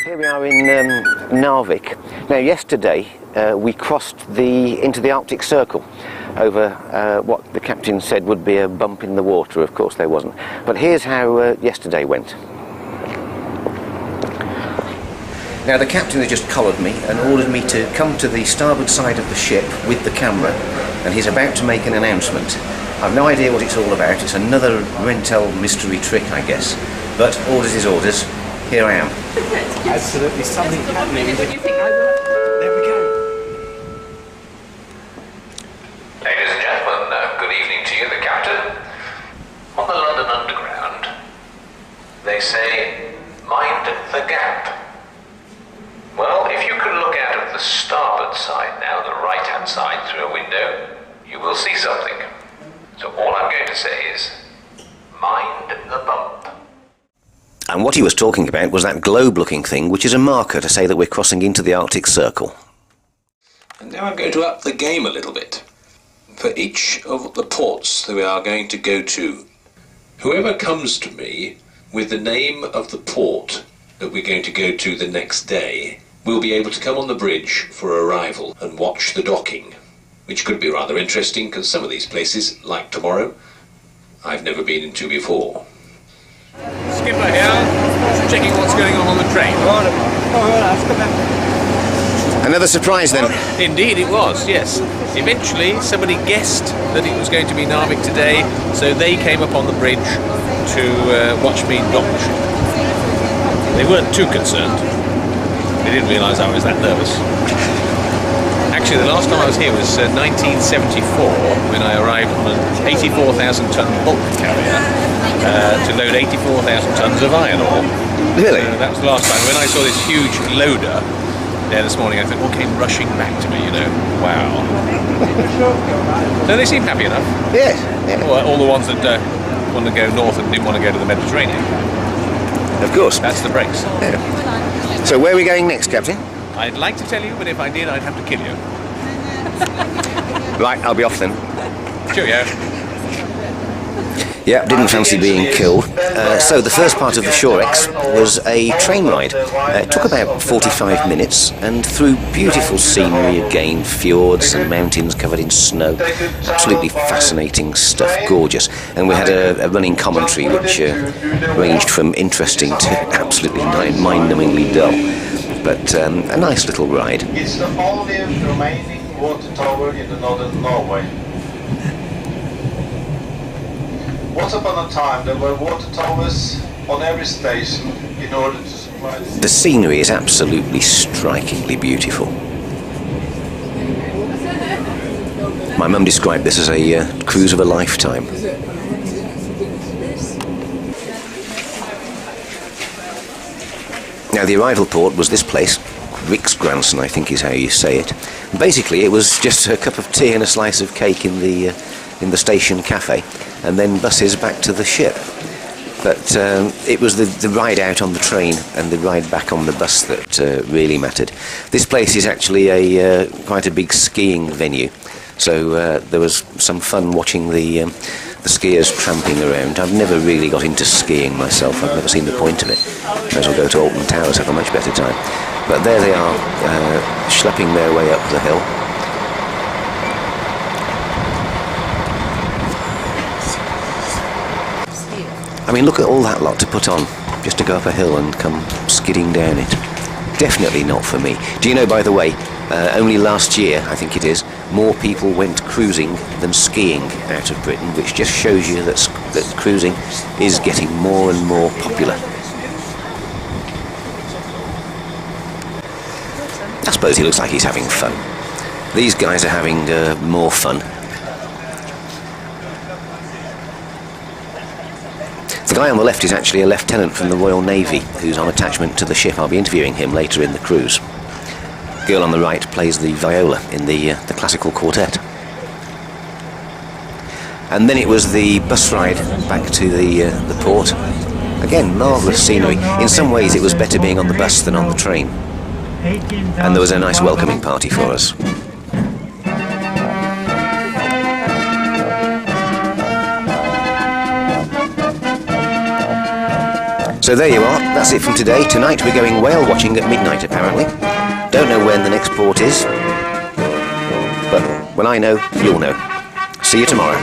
Here we are in Narvik. Now, yesterday we crossed into the Arctic Circle over what the captain said would be a bump in the water. Of course, there wasn't. But here's how yesterday went. Now, the captain has just collared me and ordered me to come to the starboard side of the ship with the camera, and he's about to make an announcement. I've no idea what it's all about. It's another Rentel mystery trick, I guess. But orders is orders. Here I am. Absolutely something happening. There we go. Ladies and gentlemen, good evening to you, the captain. On the London Underground, they say, mind the gap. Well, if you can look out of the starboard side now, the right-hand side through a window, you will see something. So all I'm going to say is, mind the bump. And what he was talking about was that globe-looking thing, which is a marker to say that we're crossing into the Arctic Circle. And now I'm going to up the game a little bit. For each of the ports that we are going to go to, whoever comes to me with the name of the port that we're going to go to the next day will be able to come on the bridge for arrival and watch the docking, which could be rather interesting because some of these places, like tomorrow, I've never been into before. Skipper here, checking what's going on the train. Another surprise then. Indeed it was, yes. Eventually somebody guessed that it was going to be Narvik today, so they came up on the bridge to watch me dock the ship. They weren't too concerned. They didn't realise I was that nervous. Actually, the last time I was here was 1974, when I arrived on an 84,000-ton bulk carrier to load 84,000 tons of iron ore. Really? That was the last time. When I saw this huge loader there this morning, I thought, all came rushing back to me, you know. Wow. So they seemed happy enough. Yes. Yeah. All the ones that wanted to go north and didn't want to go to the Mediterranean. Of course. That's the breaks. Yeah. So where are we going next, Captain? I'd like to tell you, but if I did, I'd have to kill you. Right, I'll be off then. Cheerio. Yeah, didn't fancy being killed. So the first part of the Shorex was a train ride. It took about 45 minutes, and through beautiful scenery again, fjords and mountains covered in snow. Absolutely fascinating stuff, gorgeous. And we had a running commentary which ranged from interesting to absolutely mind-numbingly dull. But a nice little ride. It's the only remaining water tower in the northern Norway. Once upon a time there were water towers on every station in order to supply the scenery is absolutely strikingly beautiful. My mum described this as a cruise of a lifetime. Now, the arrival port was this place, Riksgränsen, I think is how you say it. Basically, it was just a cup of tea and a slice of cake in the station cafe, and then buses back to the ship. But it was the ride out on the train and the ride back on the bus that really mattered. This place is actually quite a big skiing venue, so there was some fun watching the skiers tramping around. I've never really got into skiing myself. I've never seen the point of it. May as well go to Alton Towers, have a much better time. But there they are, schlepping their way up the hill. I mean, look at all that lot to put on, just to go up a hill and come skidding down it. Definitely not for me. Do you know, by the way, only last year, I think it is, more people went cruising than skiing out of Britain, which just shows you that cruising is getting more and more popular. I suppose he looks like he's having fun. These guys are having more fun. The guy on the left is actually a lieutenant from the Royal Navy who's on attachment to the ship. I'll be interviewing him later in the cruise. The girl on the right plays the viola in the classical quartet. And then it was the bus ride back to the port. Again, marvellous scenery. In some ways it was better being on the bus than on the train. And there was a nice welcoming party for us. So there you are, that's it from today. Tonight we're going whale watching at midnight apparently. Don't know when the next port is, but when I know, you'll know. See you tomorrow.